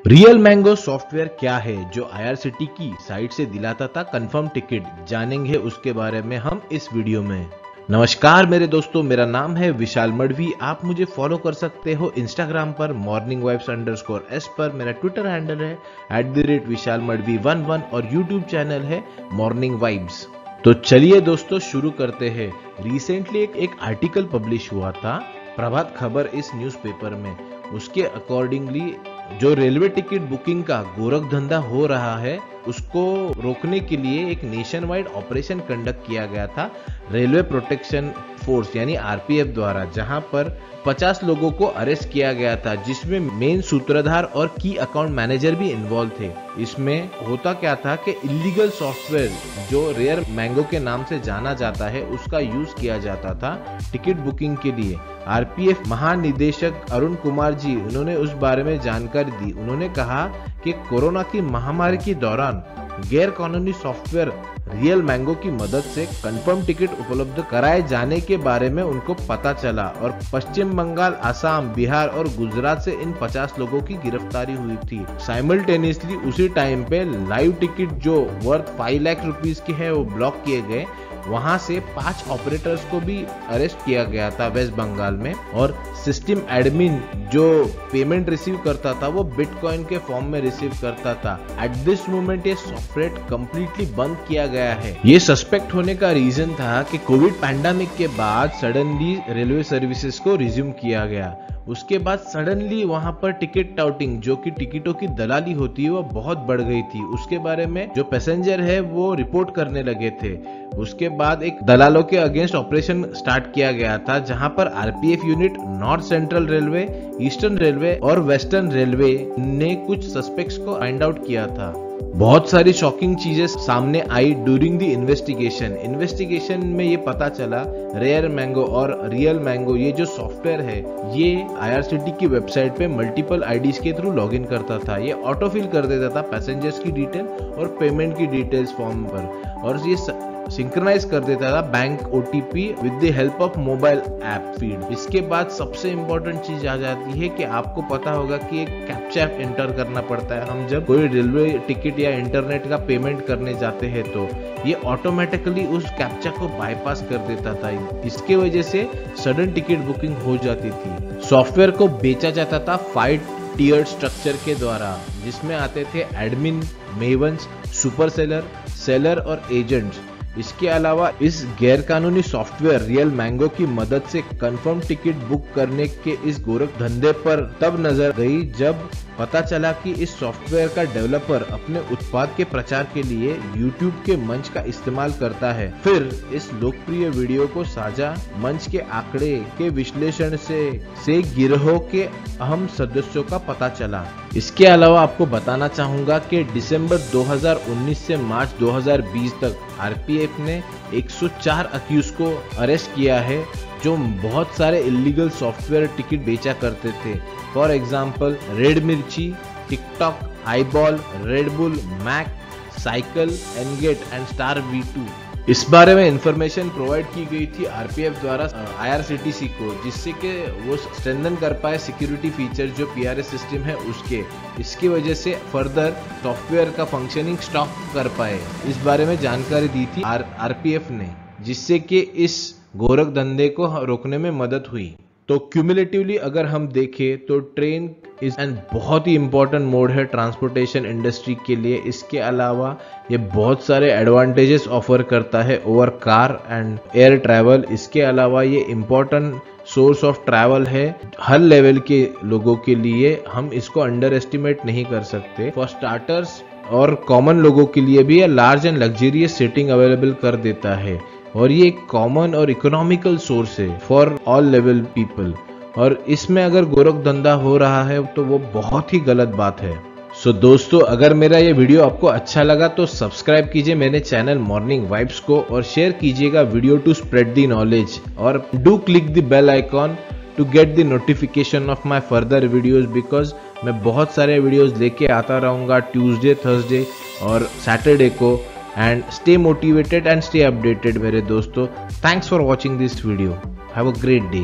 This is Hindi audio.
रियल मैंगो सॉफ्टवेयर क्या है जो आईआरसीटी की साइट से दिलाता था कंफर्म टिकट, जानेंगे उसके बारे में हम इस वीडियो में। नमस्कार मेरे दोस्तों, मेरा नाम है विशाल मड़वी। आप मुझे फॉलो कर सकते हो इंस्टाग्राम पर morningvibes_s पर, मेरा ट्विटर हैंडल है @vishalmadvi11 और यूट्यूब चैनल है मॉर्निंग वाइब्स। तो चलिए दोस्तों शुरू करते हैं। रिसेंटली एक आर्टिकल पब्लिश हुआ था प्रभात खबर इस न्यूज़पेपर में। उसके अकॉर्डिंगली जो रेलवे टिकट बुकिंग का गोरख धंधा हो रहा है उसको रोकने के लिए एक नेशन वाइड ऑपरेशन कंडक्ट किया गया था रेलवे प्रोटेक्शन फोर्स यानी आरपीएफ द्वारा, जहां पर 50 लोगों को अरेस्ट किया गया था, जिसमें मेन सूत्रधार और की अकाउंट मैनेजर भी इन्वॉल्व थे। इसमें होता क्या था कि इलीगल सॉफ्टवेयर जो रेयर मैंगो के नाम से जाना जाता है उसका यूज किया जाता था टिकट बुकिंग के लिए। आरपीएफ महानिदेशक अरुण कुमार जी उन्होंने उस बारे में जानकारी दी। उन्होंने कहा कि कोरोना की महामारी के दौरान गैर कानूनी सॉफ्टवेयर रियल मैंगो की मदद से कंफर्म टिकट उपलब्ध कराए जाने के बारे में उनको पता चला और पश्चिम बंगाल, असम, बिहार और गुजरात से इन 50 लोगों की गिरफ्तारी हुई थी। साइमल्टेनियसली उसी टाइम पे लाइव टिकट जो वर्थ 5 लाख रुपीस के है वो ब्लॉक किए गए। वहां से 5 ऑपरेटर्स को भी अरेस्ट किया गया था वेस्ट बंगाल में, और सिस्टम एडमिन जो पेमेंट रिसीव करता था वो बिटकॉइन के फॉर्म में रिसीव करता था। एट दिस मोमेंट ये सॉफ्टवेयर कंप्लीटली बंद किया गया है। ये सस्पेक्ट होने का रीजन था कि कोविड पैंडेमिक के बाद सडनली रेलवे सर्विसेज को रिज्यूम किया गया। उसके बाद सडनली वहां पर टिकट टाउटिंग जो कि टिकटों की दलाली होती है वो बहुत बढ़ गई थी। उसके बारे में जो पैसेंजर है वो रिपोर्ट करने लगे थे। उसके बाद एक दलालों के अगेंस्ट ऑपरेशन स्टार्ट किया गया था, जहां पर RPF unit, north central railway, eastern railway और वेस्टर्न रेलवे ने कुछ सस्पेक्ट्स को फाइंड आउट किया था। बहुत सारी शॉकिंग चीजें सामने आई ड्यूरिंग द इन्वेस्टिगेशन में ये पता चला रेयर मैंगो और रियल मैंगो ये जो सॉफ्टवेयर है ये आईआरसीटी की वेबसाइट पे मल्टीपल आईडीज के थ्रू लॉगिन करता था। ये ऑटो फिल कर देता था पैसेंजर्स की डिटेल और पेमेंट की डिटेल्स फॉर्म पर, और ये सिंक्रोनाइज कर देता था bank OTP with the help of mobile app feed. इसके बाद सबसे इंपॉर्टेंट चीज आ जाती है कि आपको पता होगा कि एक कैप्चा एंटर करना पड़ता है। हम जब कोई रेलवे टिकट या इंटरनेट का पेमेंट करने जाते हैं तो ये ऑटोमेटिकली उस कैप्चा को बाईपास कर देता था। इसके वजह से सडन टिकट बुकिंग हो जाती थी। सॉफ्टवेयर को बेचा जाता था 5 टियर स्ट्रक्चर के द्वारा, जिसमें आते थे एडमिन, मेवंस, सुपर सेलर और एजेंट्स। इसके अलावा इस गैर कानूनी सॉफ्टवेयर रियल मैंगो की मदद से कंफर्म टिकट बुक करने के इस गोरख धंधे पर तब नजर गई जब पता चला कि इस सॉफ्टवेयर का डेवलपर अपने उत्पाद के प्रचार के लिए YouTube के मंच का इस्तेमाल करता है। फिर इस लोकप्रिय वीडियो को साझा मंच के आंकड़े के विश्लेषण से गिरोह के अहम सदस्यों का पता चला। इसके अलावा आपको बताना चाहूंगा कि दिसंबर 2019 से मार्च 2020 तक आरपीएफ ने 104 अक्यूज को अरेस्ट किया है जो बहुत सारे इलीगल सॉफ्टवेयर टिकट बेचा करते थे। For example red Mirchi, TikTok, highball, Red Bull, Mac, cycle, एनगेट एंड स्टार V2। इस बारे में इंफॉर्मेशन प्रोवाइड की गई थी आरपीएफ द्वारा आईआरसीटीसी को, जिससे कि वो स्ट्रेंथन कर पाए सिक्योरिटी फीचर जो पीआरएस सिस्टम है उसके। इसकी वजह से फर्दर सॉफ्टवेयर का फंक्शनिंग स्टॉप कर पाए। इस बारे में जानकारी दी थी आरपीएफ ने, जिससे कि इस गोरख धंधे को रोकने में मदद हुई। तो क्यूमुलेटिवली अगर हम देखें तो ट्रेन इज एन बहुत ही इंपॉर्टेंट मोड है ट्रांसपोर्टेशन इंडस्ट्री के लिए। इसके अलावा ये बहुत सारे एडवांटेजेस ऑफर करता है over car and air travel. इसके अलावा ये इंपॉर्टेंट सोर्स ऑफ ट्रैवल है हर लेवल के लोगों के लिए। हम इसको अंडर एस्टिमेट नहीं कर सकते। फॉर स्टार्टर्स और कॉमन लोगों के लिए भी ये large and luxurious seating available कर देता है, और ये एक कॉमन और इकोनॉमिकल सोर्स है फॉर ऑल लेवल पीपल। और इसमें अगर गोरख धंधा हो रहा है तो वो बहुत ही गलत बात है। सो दोस्तों, अगर मेरा ये वीडियो आपको अच्छा लगा तो सब्सक्राइब कीजिए मेरे चैनल मॉर्निंग वाइब्स को और शेयर कीजिएगा video to spread the knowledge, और do click the bell icon to get the notification of my further videos, because मैं बहुत सारे वीडियोज लेके आता रहूँगा ट्यूसडे, थर्सडे और सैटरडे को। And stay motivated and stay updated मेरे दोस्तों। Thanks for watching this video. Have a great day.